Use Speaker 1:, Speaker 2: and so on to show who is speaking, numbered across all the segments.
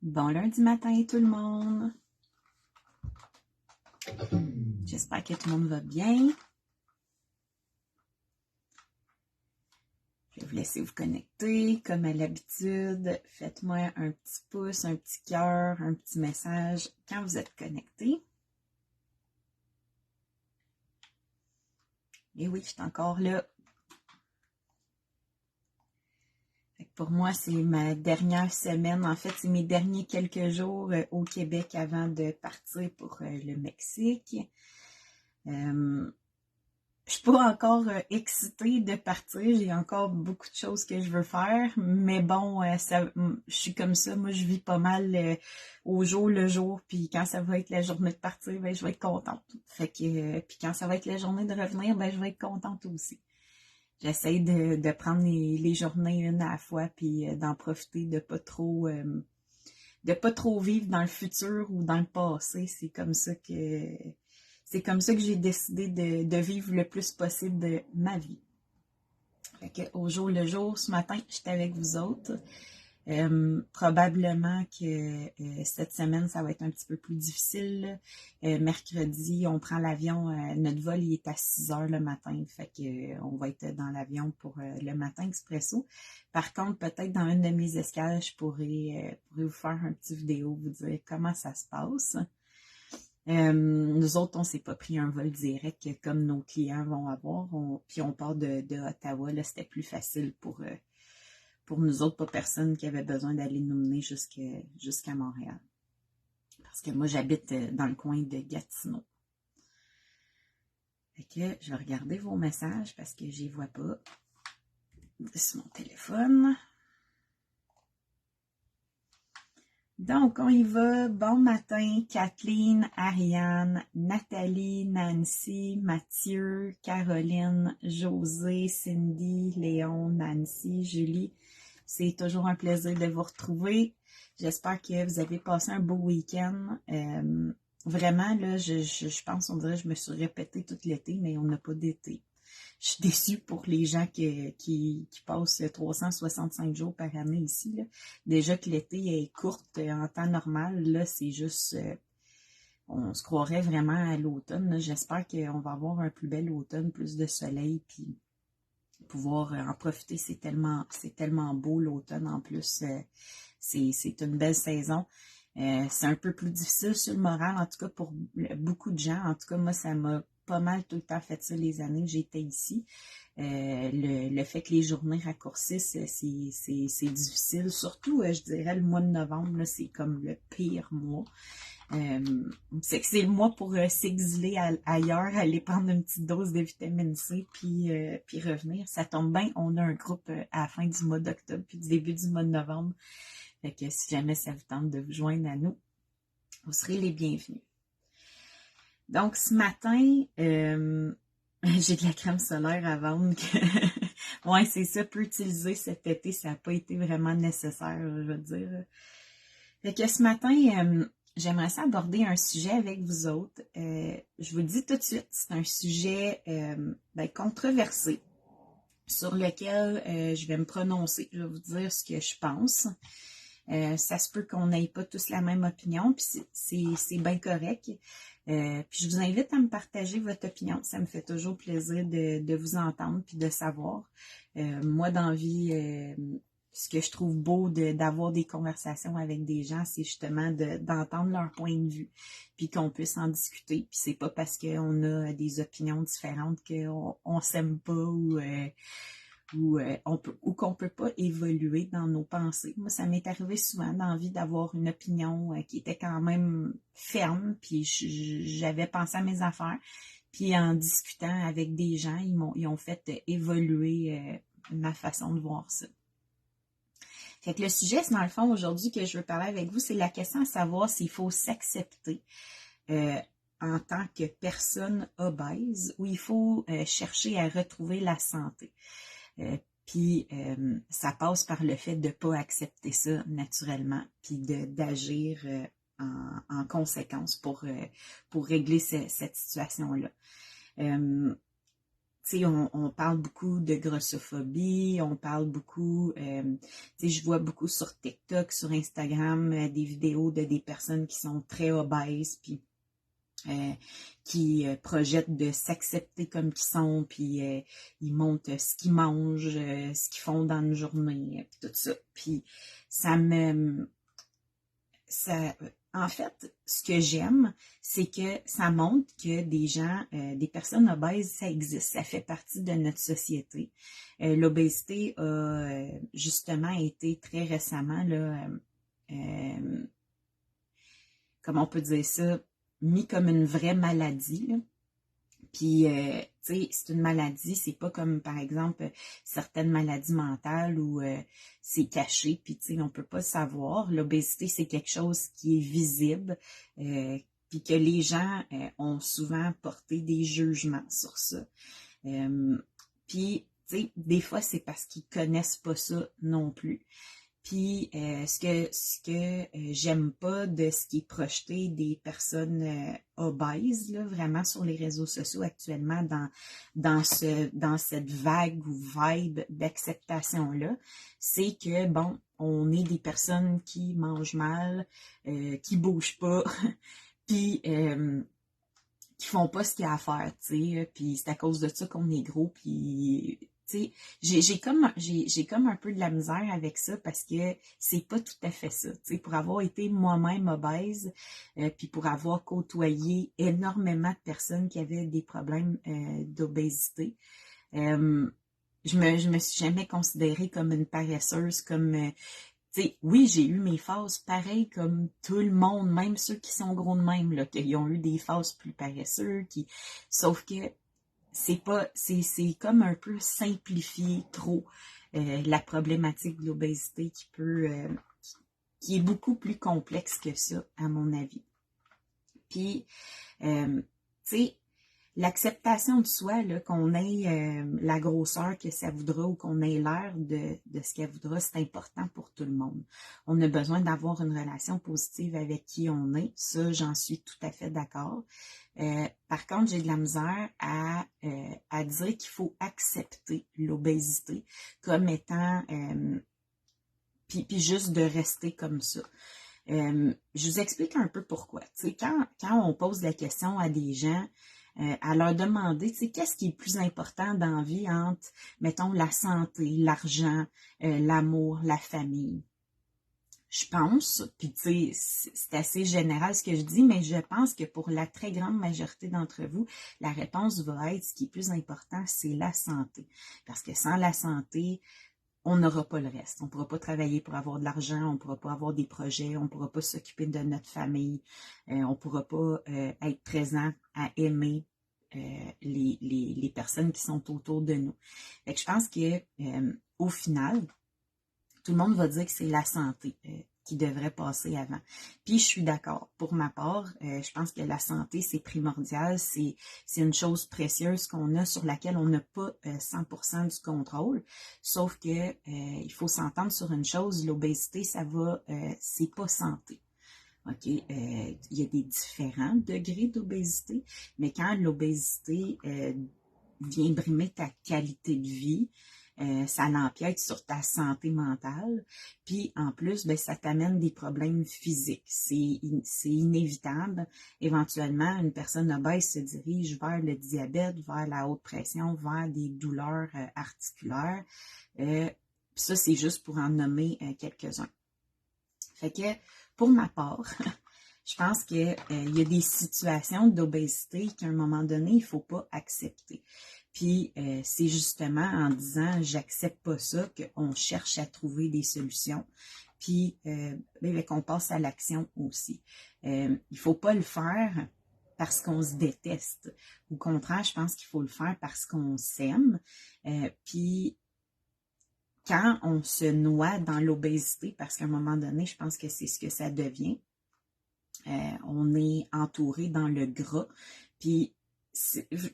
Speaker 1: Bon lundi matin tout le monde. J'espère que tout le monde va bien. Je vais vous laisser vous connecter. Comme à l'habitude, faites-moi un petit pouce, un petit cœur, un petit message quand vous êtes connectés. Et oui, je suis encore là. Pour moi, c'est ma dernière semaine. En fait, c'est mes derniers quelques jours au Québec avant de partir pour le Mexique. Je suis pas encore excitée de partir. J'ai encore beaucoup de choses que je veux faire. Mais bon, je suis comme ça. Moi, je vis pas mal au jour le jour. Puis quand ça va être la journée de partir, ben, je vais être contente. Fait que, puis quand ça va être la journée de revenir, ben, je vais être contente aussi. J'essaie de prendre les journées une à la fois, puis d'en profiter de pas trop vivre dans le futur ou dans le passé. C'est comme ça que j'ai décidé de vivre le plus possible de ma vie. Fait que au jour le jour, ce matin, j'étais avec vous autres. Probablement que cette semaine, ça va être un petit peu plus difficile. Mercredi, on prend l'avion. Notre vol, il est à 6 heures le matin. Fait que on va être dans l'avion pour le matin expresso. Par contre, peut-être dans une de mes escales, je pourrais vous faire un petit vidéo, vous dire comment ça se passe. Nous autres, on s'est pas pris un vol direct comme nos clients vont avoir. Puis on part de Ottawa. Là, c'était plus facile pour nous autres, pas personne qui avait besoin d'aller nous mener jusqu'à Montréal. Parce que moi, j'habite dans le coin de Gatineau. Fait que je vais regarder vos messages parce que je les vois pas sur mon téléphone. Donc, on y va. Bon matin, Kathleen, Ariane, Nathalie, Nancy, Mathieu, Caroline, José, Cindy, Léon, Nancy, Julie. C'est toujours un plaisir de vous retrouver. J'espère que vous avez passé un beau week-end. Vraiment, là, je pense, on dirait que je me suis répétée tout l'été, mais on n'a pas d'été. Je suis déçue pour les gens qui passent 365 jours par année ici. Là. Déjà que l'été est courte en temps normal, là, c'est juste... on se croirait vraiment à l'automne. J'espère qu'on va avoir un plus bel automne, plus de soleil, puis pouvoir en profiter. C'est tellement beau l'automne en plus. C'est une belle saison. C'est un peu plus difficile sur le moral, en tout cas pour beaucoup de gens. En tout cas, moi, ça m'a pas mal tout le temps fait ça les années que j'étais ici. Le fait que les journées raccourcissent, c'est difficile. Surtout, je dirais, le mois de novembre, là, c'est comme le pire mois. C'est que c'est le mois pour s'exiler ailleurs, aller prendre une petite dose de vitamine C, puis revenir. Ça tombe bien, on a un groupe à la fin du mois d'octobre, puis du début du mois de novembre. Fait que si jamais ça vous tente de vous joindre à nous, vous serez les bienvenus. Donc, ce matin, j'ai de la crème solaire à vendre. Ouais, c'est ça, peu utilisé cet été. Ça n'a pas été vraiment nécessaire, je veux dire. Fait que ce matin, j'aimerais ça aborder un sujet avec vous autres. Je vous le dis tout de suite, c'est un sujet controversé sur lequel je vais me prononcer. Je vais vous dire ce que je pense. Ça se peut qu'on n'ait pas tous la même opinion, puis c'est bien correct. Puis je vous invite à me partager votre opinion. Ça me fait toujours plaisir de vous entendre puis de savoir. Moi, dans la vie, ce que je trouve beau d'avoir des conversations avec des gens, c'est justement d'entendre leur point de vue, puis qu'on puisse en discuter. Puis c'est pas parce qu'on a des opinions différentes qu'on s'aime pas ou qu'on peut pas évoluer dans nos pensées. Moi, ça m'est arrivé souvent d'envie d'avoir une opinion qui était quand même ferme, puis j'avais pensé à mes affaires. Puis en discutant avec des gens, ils ont fait évoluer ma façon de voir ça. Fait que le sujet, c'est dans le fond aujourd'hui que je veux parler avec vous, c'est la question à savoir s'il faut s'accepter en tant que personne obèse ou il faut chercher à retrouver la santé. Puis ça passe par le fait de ne pas accepter ça naturellement, puis d'agir en conséquence pour régler cette situation-là. tu sais, on parle beaucoup de grossophobie, on parle beaucoup, tu sais, je vois beaucoup sur TikTok, sur Instagram, des vidéos de des personnes qui sont très obèses, puis qui projettent de s'accepter comme qu'ils sont, puis ils montrent ce qu'ils mangent, ce qu'ils font dans une journée, puis tout ça. Puis ça me... Ça, en fait, ce que j'aime, c'est que ça montre que des gens, des personnes obèses, ça existe, ça fait partie de notre société. L'obésité a justement été très récemment, là, comment on peut dire ça, mis comme une vraie maladie, là. Puis, tu sais, c'est une maladie, c'est pas comme, par exemple, certaines maladies mentales où c'est caché, puis, tu sais, on peut pas savoir. L'obésité, c'est quelque chose qui est visible, puis que les gens ont souvent porté des jugements sur ça. Puis, tu sais, des fois, c'est parce qu'ils connaissent pas ça non plus. Puis ce que j'aime pas de ce qui est projeté des personnes obèses, là, vraiment sur les réseaux sociaux actuellement dans cette vague ou vibe d'acceptation-là, c'est que bon, on est des personnes qui mangent mal, qui bougent pas, puis qui font pas ce qu'il y a à faire, tu sais, puis c'est à cause de ça qu'on est gros, puis tu sais, j'ai comme un peu de la misère avec ça parce que c'est pas tout à fait ça, tu sais, pour avoir été moi-même obèse, puis pour avoir côtoyé énormément de personnes qui avaient des problèmes d'obésité, euh, je me suis jamais considérée comme une paresseuse, comme tu sais, oui, j'ai eu mes phases pareilles comme tout le monde, même ceux qui sont gros de même, là, qui ont eu des phases plus paresseux, sauf que c'est pas, c'est comme un peu simplifier trop la problématique de l'obésité qui est beaucoup plus complexe que ça, à mon avis. Puis, tu sais, l'acceptation de soi, là, qu'on ait la grosseur que ça voudra ou qu'on ait l'air de ce qu'elle voudra, c'est important pour tout le monde. On a besoin d'avoir une relation positive avec qui on est. Ça, j'en suis tout à fait d'accord. Par contre, j'ai de la misère à dire qu'il faut accepter l'obésité comme étant, puis juste de rester comme ça. Je vous explique un peu pourquoi. Tu sais, quand on pose la question à des gens, à leur demander, tu sais, qu'est-ce qui est le plus important dans la vie entre, mettons, la santé, l'argent, l'amour, la famille. Je pense, puis tu sais, c'est assez général ce que je dis, mais je pense que pour la très grande majorité d'entre vous, la réponse va être, ce qui est plus important, c'est la santé. Parce que sans la santé, on n'aura pas le reste. On ne pourra pas travailler pour avoir de l'argent, on ne pourra pas avoir des projets, on ne pourra pas s'occuper de notre famille, on ne pourra pas être présent à aimer les personnes qui sont autour de nous. Fait que je pense que au final, tout le monde va dire que c'est la santé qui devrait passer avant. Puis je suis d'accord. Pour ma part, je pense que la santé, c'est primordial. C'est une chose précieuse qu'on a sur laquelle on n'a pas 100% du contrôle. Sauf que il faut s'entendre sur une chose, l'obésité, c'est pas santé. OK? Il y a des différents degrés d'obésité, mais quand l'obésité vient brimer ta qualité de vie, ça l'empiète sur ta santé mentale. Puis en plus, ben, ça t'amène des problèmes physiques. C'est inévitable. Éventuellement, une personne obèse se dirige vers le diabète, vers la haute pression, vers des douleurs articulaires. Ça, c'est juste pour en nommer quelques-uns. Fait que pour ma part, je pense qu'il y a des situations d'obésité qu'à un moment donné, il ne faut pas accepter. Puis, c'est justement en disant « j'accepte pas ça » qu'on cherche à trouver des solutions. Puis, qu'on passe à l'action aussi. Il ne faut pas le faire parce qu'on se déteste. Au contraire, je pense qu'il faut le faire parce qu'on s'aime. Puis, quand on se noie dans l'obésité, parce qu'à un moment donné, je pense que c'est ce que ça devient, on est entouré dans le gras. Puis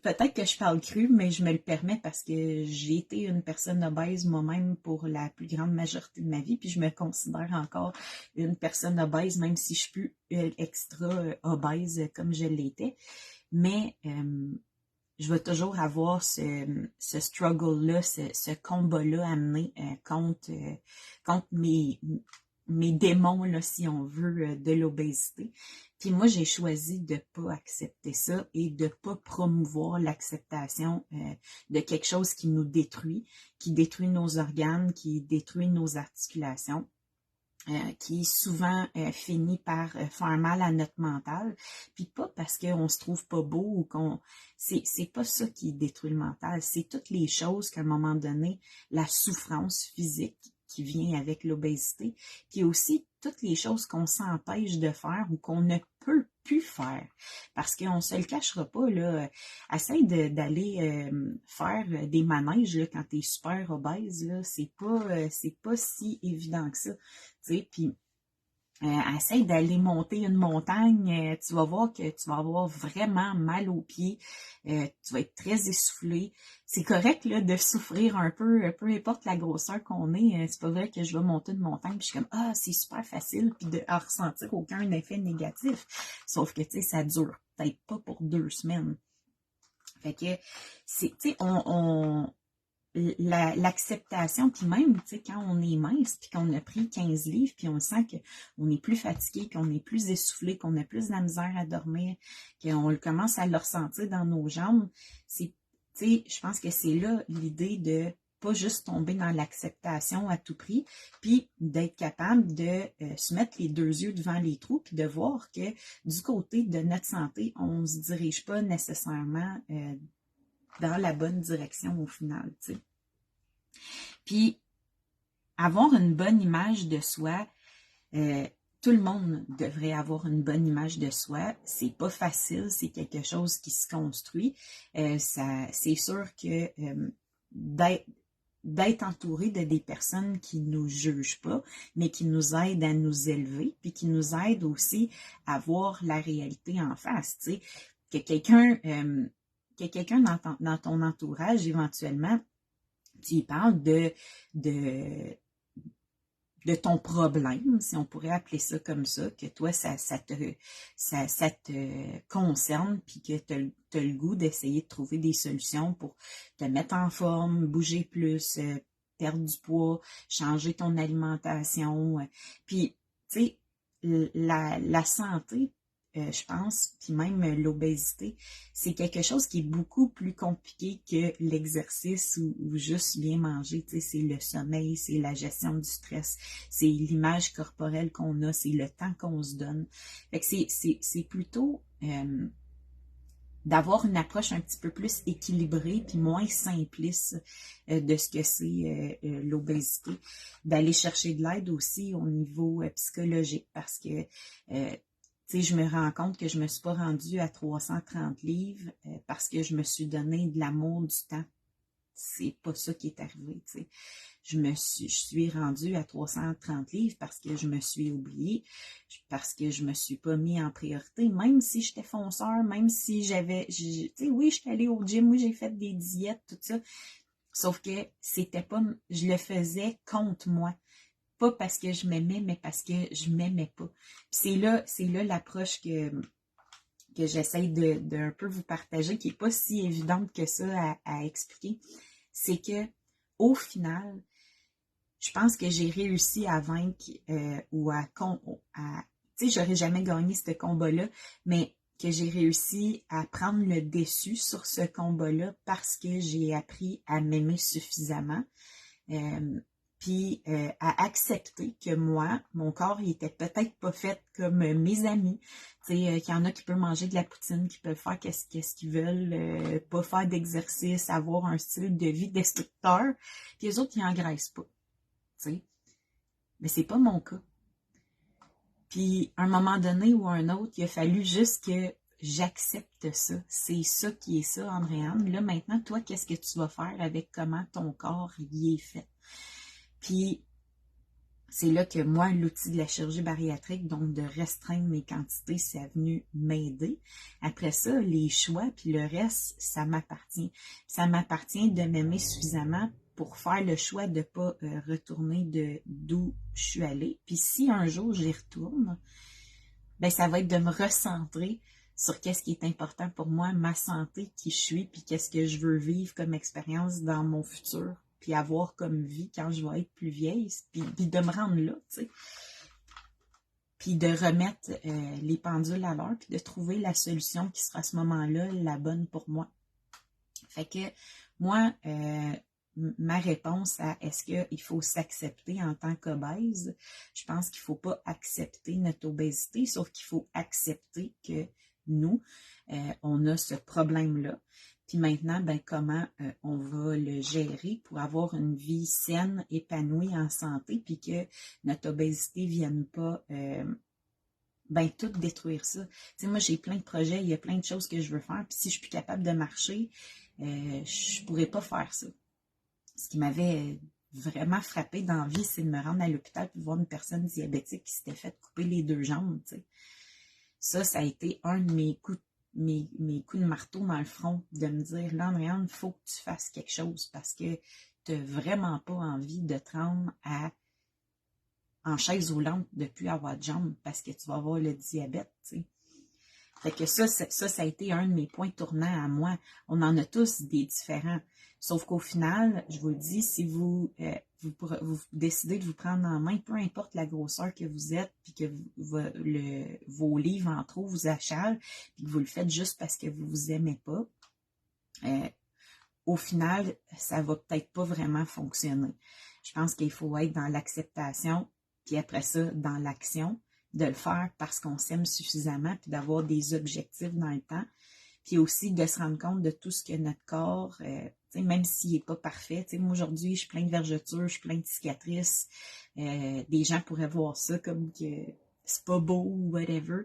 Speaker 1: peut-être que je parle cru, mais je me le permets parce que j'ai été une personne obèse moi-même pour la plus grande majorité de ma vie, puis je me considère encore une personne obèse, même si je suis plus extra obèse comme je l'étais. Mais je vais toujours avoir ce struggle-là, ce combat-là à mener contre mes démons, là, si on veut, de l'obésité. Puis moi, j'ai choisi de pas accepter ça et de pas promouvoir l'acceptation de quelque chose qui nous détruit, qui détruit nos organes, qui détruit nos articulations. Qui souvent finit par faire mal à notre mental, puis pas parce qu'on se trouve pas beau ou qu'on... C'est pas ça qui détruit le mental, c'est toutes les choses qu'à un moment donné, la souffrance physique qui vient avec l'obésité, puis aussi toutes les choses qu'on s'empêche de faire ou qu'on ne peut plus faire. Parce qu'on se le cachera pas, là. Essaye d'aller faire des manèges là, quand tu es super obèse, là. C'est pas si évident que ça. Tu sais, puis essaye d'aller monter une montagne, tu vas voir que tu vas avoir vraiment mal aux pieds, tu vas être très essoufflé. C'est correct là, de souffrir un peu importe la grosseur qu'on est. C'est pas vrai que je vais monter une montagne puis je suis comme « Ah, c'est super facile » puis de ressentir aucun effet négatif. Sauf que, tu sais, ça dure peut-être pas pour 2 semaines. Fait que, tu sais, l'acceptation, puis même, tu sais, quand on est mince, puis qu'on a pris 15 livres, puis on sent qu'on est plus fatigué, qu'on est plus essoufflé, qu'on a plus de la misère à dormir, qu'on commence à le ressentir dans nos jambes, c'est, tu sais, je pense que c'est là l'idée de pas juste tomber dans l'acceptation à tout prix, puis d'être capable de se mettre les 2 yeux devant les trous, puis de voir que du côté de notre santé, on ne se dirige pas nécessairement dans la bonne direction au final, tu sais. Puis, avoir une bonne image de soi, tout le monde devrait avoir une bonne image de soi. C'est pas facile, c'est quelque chose qui se construit. C'est sûr que d'être entouré de des personnes qui nous jugent pas, mais qui nous aident à nous élever, puis qui nous aident aussi à voir la réalité en face, tu sais. Que quelqu'un dans ton entourage, éventuellement, tu y parles de ton problème, si on pourrait appeler ça comme ça, que toi, ça te concerne, puis que tu as le goût d'essayer de trouver des solutions pour te mettre en forme, bouger plus, perdre du poids, changer ton alimentation. Puis, tu sais, la santé, je pense, puis même l'obésité, c'est quelque chose qui est beaucoup plus compliqué que l'exercice ou juste bien manger. Tu sais, c'est le sommeil, c'est la gestion du stress, c'est l'image corporelle qu'on a, c'est le temps qu'on se donne. Fait que c'est plutôt d'avoir une approche un petit peu plus équilibrée puis moins simpliste de ce que c'est l'obésité, d'aller chercher de l'aide aussi au niveau psychologique parce que tu sais, je me rends compte que je me suis pas rendue à 330 livres parce que je me suis donné de l'amour du temps. C'est pas ça qui est arrivé, tu sais. Je suis rendue à 330 livres parce que je me suis oubliée, parce que je me suis pas mis en priorité, même si j'étais fonceur, même si tu sais, oui, j'étais allée au gym, oui, j'ai fait des diètes, tout ça. Sauf que c'était pas, je le faisais contre moi. Pas parce que je m'aimais, mais parce que je m'aimais pas. C'est là l'approche que j'essaie de un peu vous partager, qui n'est pas si évidente que ça à expliquer. C'est que au final, je pense que j'ai réussi à vaincre ou tu sais, j'aurais jamais gagné ce combat-là, mais que j'ai réussi à prendre le dessus sur ce combat-là parce que j'ai appris à m'aimer suffisamment. Puis à accepter que moi, mon corps, il était peut-être pas fait comme mes amis. Tu sais, qu'il y en a qui peuvent manger de la poutine, qui peuvent faire qu'est-ce qu'ils veulent, pas faire d'exercice, avoir un style de vie destructeur. Puis les autres, ils engraissent pas. Tu sais. Mais c'est pas mon cas. Puis à un moment donné ou à un autre, il a fallu juste que j'accepte ça. C'est ça qui est ça, Andréane. Là, maintenant, toi, qu'est-ce que tu vas faire avec comment ton corps y est fait? Puis, c'est là que moi, l'outil de la chirurgie bariatrique, donc de restreindre mes quantités, c'est venu m'aider. Après ça, les choix, puis le reste, ça m'appartient. Ça m'appartient de m'aimer suffisamment pour faire le choix de ne pas retourner d'où je suis allée. Puis si un jour j'y retourne, ben ça va être de me recentrer sur qu'est-ce qui est important pour moi, ma santé, qui je suis, puis qu'est-ce que je veux vivre comme expérience dans mon futur, puis avoir comme vie quand je vais être plus vieille, puis de me rendre là, tu sais. Puis de remettre les pendules à l'heure, puis de trouver la solution qui sera à ce moment-là la bonne pour moi. Fait que moi, ma réponse à est-ce qu'il faut s'accepter en tant qu'obèse, je pense qu'il ne faut pas accepter notre obésité, sauf qu'il faut accepter que nous, on a ce problème-là. Puis maintenant, ben, comment on va le gérer pour avoir une vie saine, épanouie, en santé, puis que notre obésité ne vienne pas ben, tout détruire ça. Tu sais, moi, j'ai plein de projets, il y a plein de choses que je veux faire, puis si je suis plus capable de marcher, je pourrais pas faire ça. Ce qui m'avait vraiment frappé dans la vie, c'est de me rendre à l'hôpital pour voir une personne diabétique qui s'était fait couper les 2 jambes, tu sais. Ça a été un de mes coups de marteau dans le front, de me dire, là, Andréane, il faut que tu fasses quelque chose parce que tu n'as vraiment pas envie de te rendre en chaise roulante de plus avoir de jambes parce que tu vas avoir le diabète, tu sais. Fait que ça a été un de mes points tournants à moi. On en a tous des différents. Sauf qu'au final, je vous le dis, si vous décidez de vous prendre en main, peu importe la grosseur que vous êtes, puis que vos livres en trop vous achalent, puis que vous le faites juste parce que vous vous aimez pas, au final, ça va peut-être pas vraiment fonctionner. Je pense qu'il faut être dans l'acceptation, puis après ça, dans l'action, de le faire parce qu'on s'aime suffisamment, puis d'avoir des objectifs dans le temps, puis aussi de se rendre compte de tout ce que notre corps, même s'il n'est pas parfait. Moi, aujourd'hui, je suis plein de vergetures, je suis plein de cicatrices. Des gens pourraient voir ça comme que c'est pas beau ou whatever.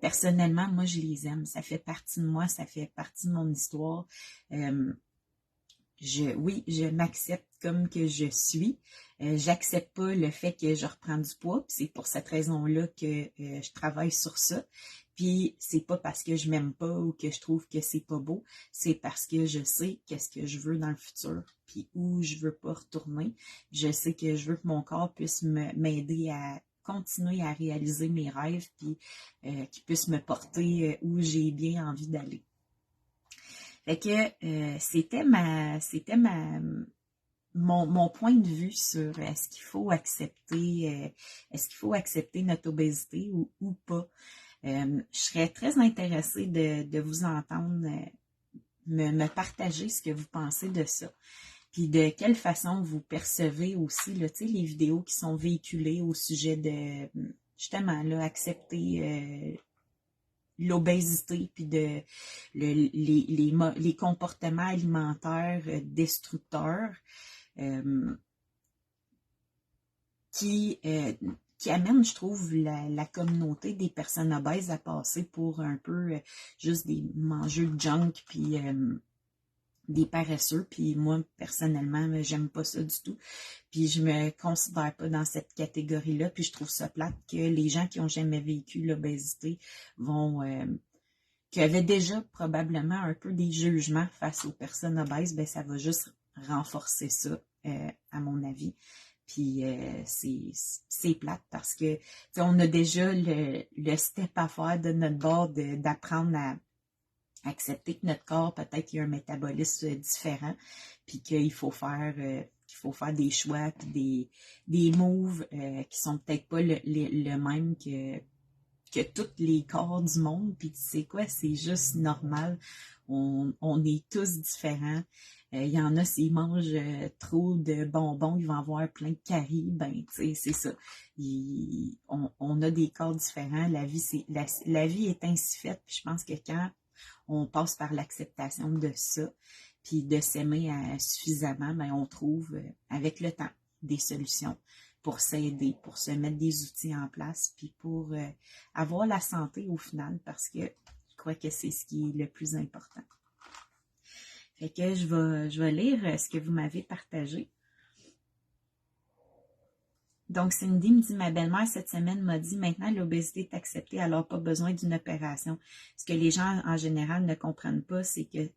Speaker 1: Personnellement, moi, je les aime. Ça fait partie de moi, ça fait partie de mon histoire. Oui, je m'accepte comme que je suis. J'accepte pas le fait que je reprends du poids. C'est pour cette raison-là que je travaille sur ça. Puis c'est pas parce que je m'aime pas ou que je trouve que c'est pas beau. C'est parce que je sais qu'est-ce que je veux dans le futur. Puis où je veux pas retourner. Je sais que je veux que mon corps puisse m'aider à continuer à réaliser mes rêves. Puis qu'il puisse me porter où j'ai bien envie d'aller. Fait que c'était mon point de vue sur est-ce qu'il faut accepter notre obésité ou pas. Je serais très intéressée de vous entendre me partager ce que vous pensez de ça. Puis de quelle façon vous percevez aussi là, les vidéos qui sont véhiculées au sujet de justement là, accepter l'obésité, puis les comportements alimentaires destructeurs qui amènent, je trouve, la communauté des personnes obèses à passer pour un peu juste des mangeux de junk, puis des paresseux, puis moi, personnellement, j'aime pas ça du tout. Puis je me considère pas dans cette catégorie-là, puis je trouve ça plate que les gens qui ont jamais vécu l'obésité qui avaient déjà probablement un peu des jugements face aux personnes obèses, ben ça va juste renforcer ça, à mon avis. Puis c'est plate parce que on a déjà le step à faire de notre bord d'apprendre à accepter que notre corps, peut-être qu'il y a un métabolisme différent, puis qu'il faut faire des choix, puis des moves qui sont peut-être pas le même que tous les corps du monde, puis tu sais quoi, c'est juste normal. On est tous différents. Il y en a, s'ils mangent trop de bonbons, ils vont avoir plein de caries. Ben, tu sais, c'est ça. On a des corps différents. La vie est ainsi faite. Puis je pense que quand on passe par l'acceptation de ça, puis de s'aimer suffisamment, ben on trouve, avec le temps, des solutions pour s'aider, pour se mettre des outils en place, puis pour avoir la santé au final, parce que je crois que c'est ce qui est le plus important. Fait que je vais lire ce que vous m'avez partagé. Donc, Cindy me dit, ma belle-mère cette semaine m'a dit, maintenant l'obésité est acceptée, alors pas besoin d'une opération. Ce que les gens en général ne comprennent pas, c'est que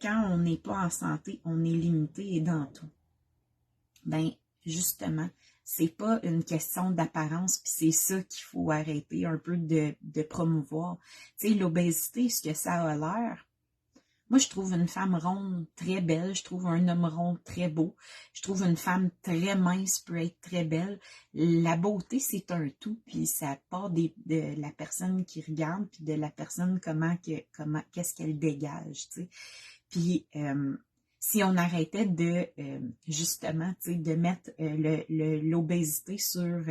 Speaker 1: quand on n'est pas en santé, on est limité et dans tout. Ben, justement, c'est pas une question d'apparence, puis c'est ça qu'il faut arrêter un peu de promouvoir. Tu sais, l'obésité, ce que ça a l'air, moi, je trouve une femme ronde très belle, je trouve un homme rond très beau, je trouve une femme très mince peut être très belle. La beauté, c'est un tout, puis ça part de la personne qui regarde, puis de la personne qu'est-ce qu'elle dégage, tu sais. Puis, si on arrêtait de, justement, tu sais, de mettre l'obésité sur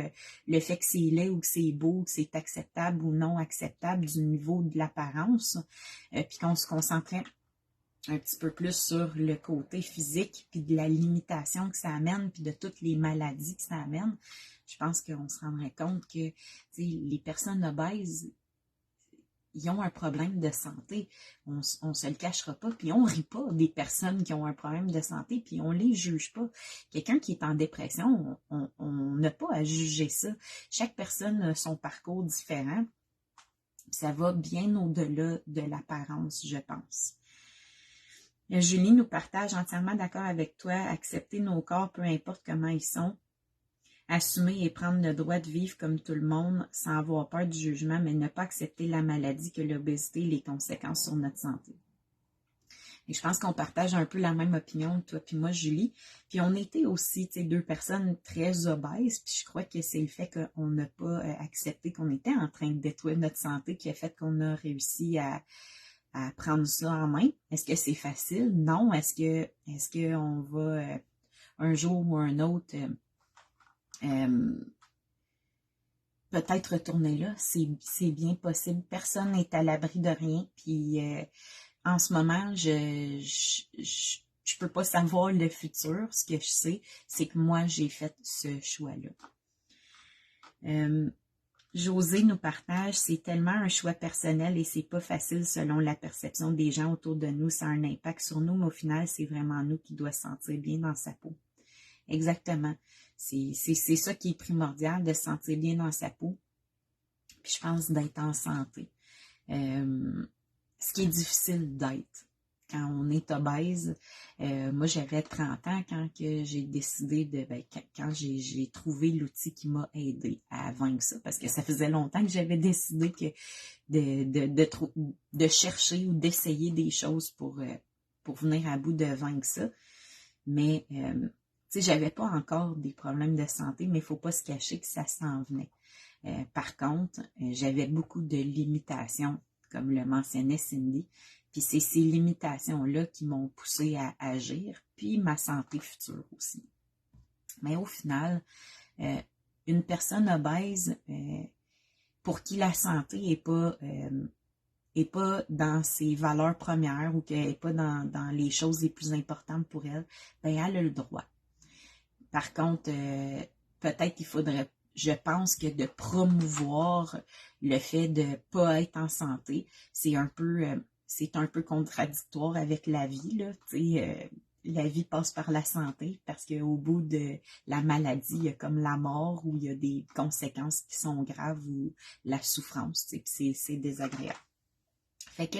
Speaker 1: le fait que c'est laid ou que c'est beau, que c'est acceptable ou non acceptable du niveau de l'apparence, puis qu'on se concentrait un petit peu plus sur le côté physique, puis de la limitation que ça amène, puis de toutes les maladies que ça amène, je pense qu'on se rendrait compte que les personnes obèses, ils ont un problème de santé. On se le cachera pas, puis on rit pas des personnes qui ont un problème de santé, puis on les juge pas. Quelqu'un qui est en dépression, on n'a pas à juger ça. Chaque personne a son parcours différent. Ça va bien au-delà de l'apparence, je pense. Julie nous partage entièrement d'accord avec toi, accepter nos corps, peu importe comment ils sont, assumer et prendre le droit de vivre comme tout le monde sans avoir peur du jugement, mais ne pas accepter la maladie que l'obésité et les conséquences sur notre santé. Et je pense qu'on partage un peu la même opinion, toi puis moi, Julie. Puis on était aussi, tu sais, deux personnes très obèses, puis je crois que c'est le fait qu'on n'a pas accepté qu'on était en train de détruire notre santé qui a fait qu'on a réussi à prendre ça en main. Est-ce que c'est facile? Non. Est-ce qu'on va un jour ou un autre peut-être retourner là? C'est bien possible. Personne n'est à l'abri de rien. Puis en ce moment, je peux pas savoir le futur. Ce que je sais, c'est que moi, j'ai fait ce choix-là. José nous partage, c'est tellement un choix personnel et c'est pas facile selon la perception des gens autour de nous. Ça a un impact sur nous, mais au final, c'est vraiment nous qui doit se sentir bien dans sa peau. Exactement. C'est ça qui est primordial, de se sentir bien dans sa peau. Puis je pense d'être en santé. Ce qui est difficile d'être quand on est obèse. Moi, j'avais 30 ans quand j'ai décidé quand j'ai trouvé l'outil qui m'a aidé à vaincre ça, parce que ça faisait longtemps que j'avais décidé de chercher ou d'essayer des choses pour venir à bout de vaincre ça. Mais, tu sais, j'avais pas encore des problèmes de santé, mais il faut pas se cacher que ça s'en venait. Par contre, j'avais beaucoup de limitations, comme le mentionnait Cindy. Puis c'est ces limitations-là qui m'ont poussé à agir, puis ma santé future aussi. Mais au final, une personne obèse, pour qui la santé n'est pas dans ses valeurs premières ou qu'elle n'est pas dans les choses les plus importantes pour elle, ben elle a le droit. Par contre, peut-être qu'il faudrait, je pense que de promouvoir le fait de ne pas être en santé, c'est un peu contradictoire avec la vie, là. La vie passe par la santé parce qu'au bout de la maladie, il y a comme la mort ou il y a des conséquences qui sont graves ou la souffrance, c'est désagréable. Fait que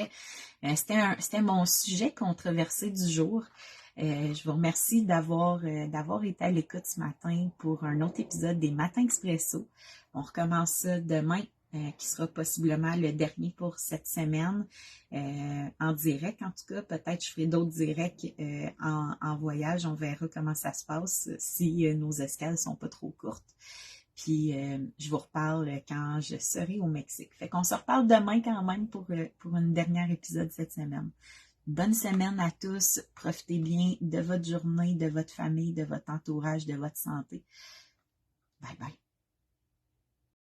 Speaker 1: c'était mon sujet controversé du jour. Je vous remercie d'avoir été à l'écoute ce matin pour un autre épisode des Matins Expresso. On recommence ça demain, qui sera possiblement le dernier pour cette semaine, en direct en tout cas. Peut-être je ferai d'autres directs en voyage. On verra comment ça se passe si nos escales sont pas trop courtes. Puis je vous reparle quand je serai au Mexique. Fait qu'on se reparle demain quand même pour une dernière épisode cette semaine. Bonne semaine à tous. Profitez bien de votre journée, de votre famille, de votre entourage, de votre santé. Bye bye.